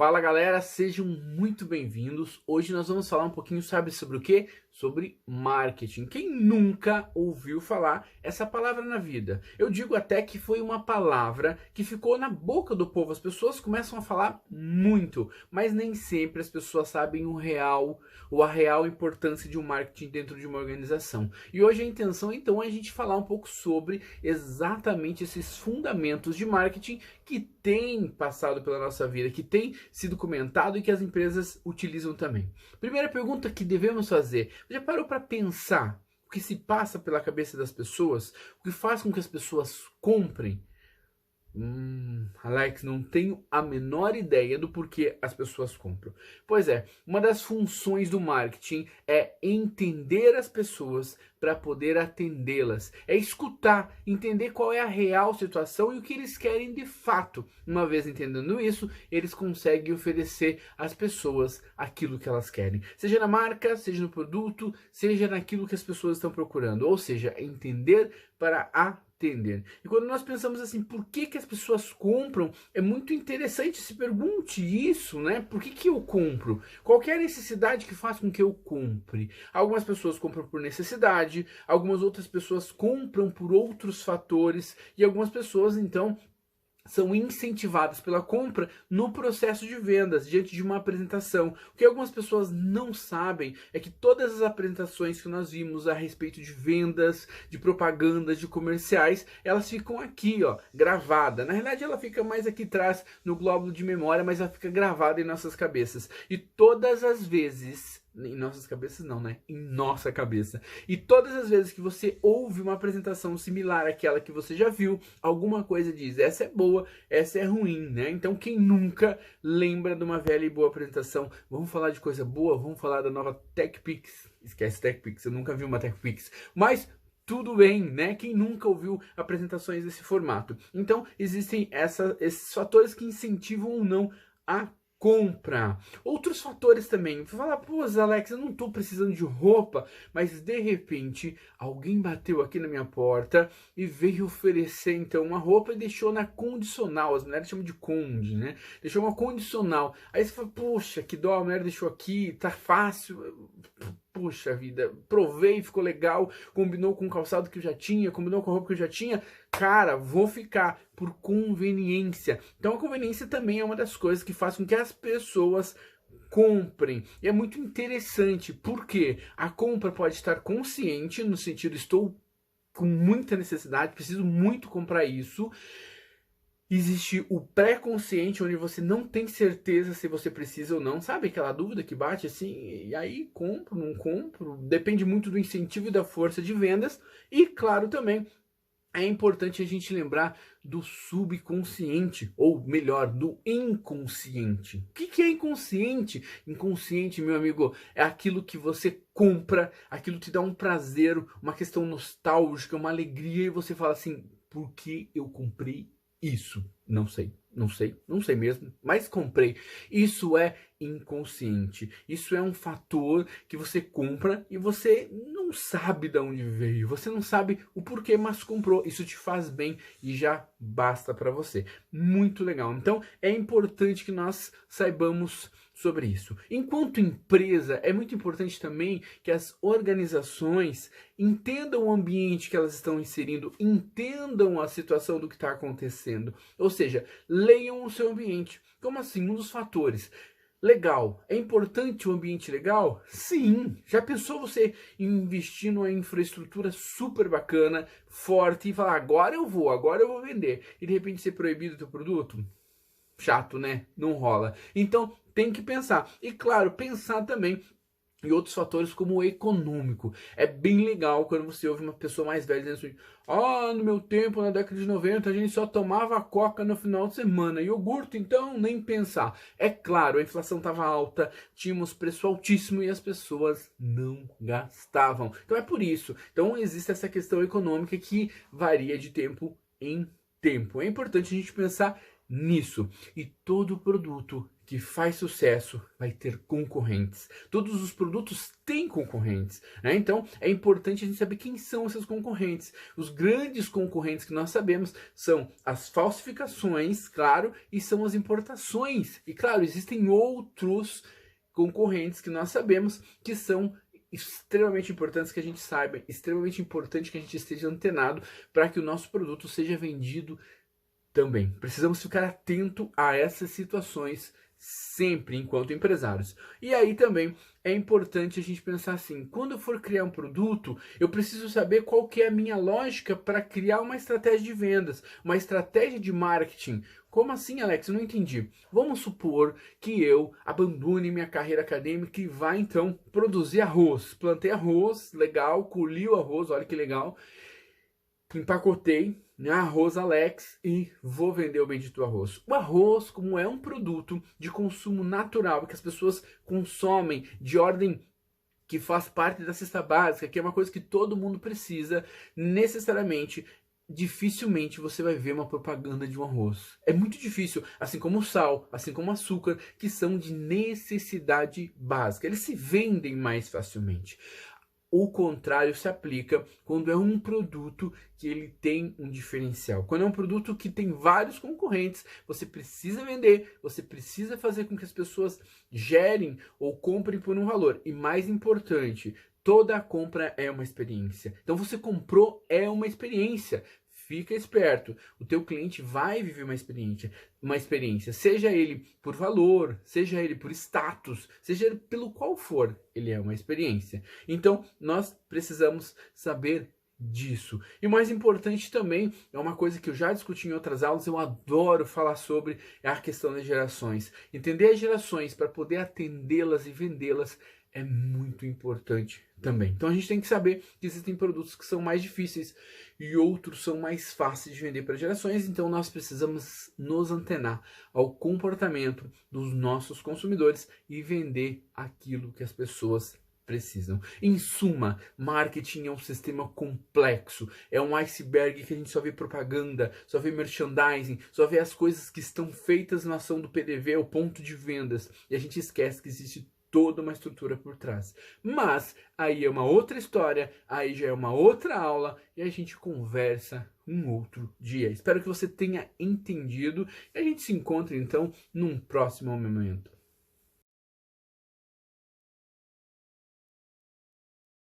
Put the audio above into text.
Fala galera, sejam muito bem-vindos. Hoje nós vamos falar um pouquinho, sabe sobre o quê? Sobre marketing. Quem nunca ouviu falar essa palavra na vida? Eu digo até que foi uma palavra que ficou na boca do povo. As pessoas começam a falar muito, mas nem sempre as pessoas sabem o real ou a real importância de um marketing dentro de uma organização. E hoje a intenção então é a gente falar um pouco sobre exatamente esses fundamentos de marketing que tem passado pela nossa vida, que tem sido comentado e que as empresas utilizam também. Primeira pergunta que devemos fazer: já parou para pensar o que se passa pela cabeça das pessoas? O que faz com que as pessoas comprem? Alex, não tenho a menor ideia do porquê as pessoas compram. Pois é, uma das funções do marketing é entender as pessoas para poder atendê-las. É escutar, entender qual é a real situação e o que eles querem de fato. Uma vez entendendo isso, eles conseguem oferecer às pessoas aquilo que elas querem. Seja na marca, seja no produto, seja naquilo que as pessoas estão procurando. Ou seja, entender para atender. E quando nós pensamos assim, por que as pessoas compram? É muito interessante, se pergunte isso, né? Por que eu compro? Qual que é a necessidade que faz com que eu compre? Algumas pessoas compram por necessidade, algumas outras pessoas compram por outros fatores e algumas pessoas então são incentivadas pela compra no processo de vendas, diante de uma apresentação. O que algumas pessoas não sabem é que todas as apresentações que nós vimos a respeito de vendas, de propagandas, de comerciais, elas ficam aqui, ó, gravada. Na realidade, ela fica mais aqui atrás no glóbulo de memória, mas ela fica gravada em nossas cabeças. E todas as vezes, em nossas cabeças não, né? Em nossa cabeça. E todas as vezes que você ouve uma apresentação similar àquela que você já viu, alguma coisa diz, essa é boa, essa é ruim, né? Então quem nunca lembra de uma velha e boa apresentação? Vamos falar de coisa boa, vamos falar da nova TechPix. Esquece TechPix, eu nunca vi uma TechPix. Mas tudo bem, né? Quem nunca ouviu apresentações desse formato? Então existem esses fatores que incentivam ou não a compra. Outros fatores também. Fala, pô, Alex, eu não tô precisando de roupa, mas de repente alguém bateu aqui na minha porta e veio oferecer então uma roupa e deixou na condicional. As mulheres chamam de conde, né? Deixou uma condicional. Aí você fala, poxa, que dó, a mulher deixou aqui, tá fácil. Puxa vida, provei, ficou legal, combinou com o calçado que eu já tinha, combinou com a roupa que eu já tinha. Cara, vou ficar por conveniência. Então a conveniência também é uma das coisas que faz com que as pessoas comprem. E é muito interessante, porque a compra pode estar consciente, no sentido, estou com muita necessidade, preciso muito comprar isso. Existe o pré-consciente, onde você não tem certeza se você precisa ou não. Sabe aquela dúvida que bate assim? E aí, compro, não compro? Depende muito do incentivo e da força de vendas. E, claro, também é importante a gente lembrar do subconsciente, ou melhor, do inconsciente. O que é inconsciente? Inconsciente, meu amigo, é aquilo que você compra, aquilo que te dá um prazer, uma questão nostálgica, uma alegria, e você fala assim, por que eu comprei isso? Não sei, não sei mesmo, mas comprei. Isso é inconsciente. Isso é um fator que você compra e você não sabe de onde veio, você não sabe o porquê, mas comprou. Isso te faz bem e já basta para você. Muito legal. Então é importante que nós saibamos sobre isso. Enquanto empresa, é muito importante também que as organizações entendam o ambiente que elas estão inserindo, entendam a situação do que está acontecendo. Ou seja, leiam o seu ambiente. Como assim? Um dos fatores. Legal. É importante o ambiente legal? Sim. Já pensou você investir numa infraestrutura super bacana, forte, e falar, agora eu vou vender, e de repente ser proibido o teu produto? Chato, né? Não rola. Então, tem que pensar. E claro, pensar também e outros fatores como o econômico. É bem legal quando você ouve uma pessoa mais velha dizendo assim, no meu tempo, na década de 90, a gente só tomava coca no final de semana. Iogurte, então, nem pensar. É claro, a inflação estava alta, tínhamos preço altíssimo e as pessoas não gastavam. Então é por isso. Então existe essa questão econômica que varia de tempo em tempo. É importante a gente pensar nisso. E todo produto que faz sucesso vai ter concorrentes. Todos os produtos têm concorrentes, né? Então é importante a gente saber quem são esses concorrentes. Os grandes concorrentes que nós sabemos são as falsificações, claro, e são as importações. E claro, existem outros concorrentes que nós sabemos que são extremamente importantes que a gente saiba, extremamente importante que a gente esteja antenado para que o nosso produto seja vendido também. Precisamos ficar atento a essas situações sempre enquanto empresários. E aí também é importante a gente pensar assim, quando eu for criar um produto, eu preciso saber qual que é a minha lógica para criar uma estratégia de vendas, uma estratégia de marketing. Como assim, Alex? Eu não entendi. Vamos supor que eu abandone minha carreira acadêmica e vá então produzir arroz. Plantei arroz, legal, colhi o arroz, olha que legal. Empacotei, né, arroz Alex e vou vender o bendito arroz. O arroz, como é um produto de consumo natural, que as pessoas consomem de ordem que faz parte da cesta básica, que é uma coisa que todo mundo precisa, necessariamente, dificilmente você vai ver uma propaganda de um arroz. É muito difícil, assim como o sal, assim como o açúcar, que são de necessidade básica. Eles se vendem mais facilmente. O contrário se aplica quando é um produto que ele tem um diferencial. Quando é um produto que tem vários concorrentes, você precisa vender, você precisa fazer com que as pessoas gerem ou comprem por um valor. E mais importante, toda compra é uma experiência. Então você comprou, é uma experiência. Fica esperto, o teu cliente vai viver uma experiência, seja ele por valor, seja ele por status, seja ele pelo qual for, ele é uma experiência. Então, nós precisamos saber disso. E o mais importante também, é uma coisa que eu já discuti em outras aulas, eu adoro falar sobre, é a questão das gerações. Entender as gerações para poder atendê-las e vendê-las é muito importante também. Então a gente tem que saber que existem produtos que são mais difíceis e outros são mais fáceis de vender para gerações, então nós precisamos nos antenar ao comportamento dos nossos consumidores e vender aquilo que as pessoas precisam. Em suma, marketing é um sistema complexo, é um iceberg que a gente só vê propaganda, só vê merchandising, só vê as coisas que estão feitas na ação do PDV, o ponto de vendas, e a gente esquece que existe toda uma estrutura por trás. Mas aí é uma outra história, aí já é uma outra aula e a gente conversa um outro dia. Espero que você tenha entendido e a gente se encontre então num próximo momento.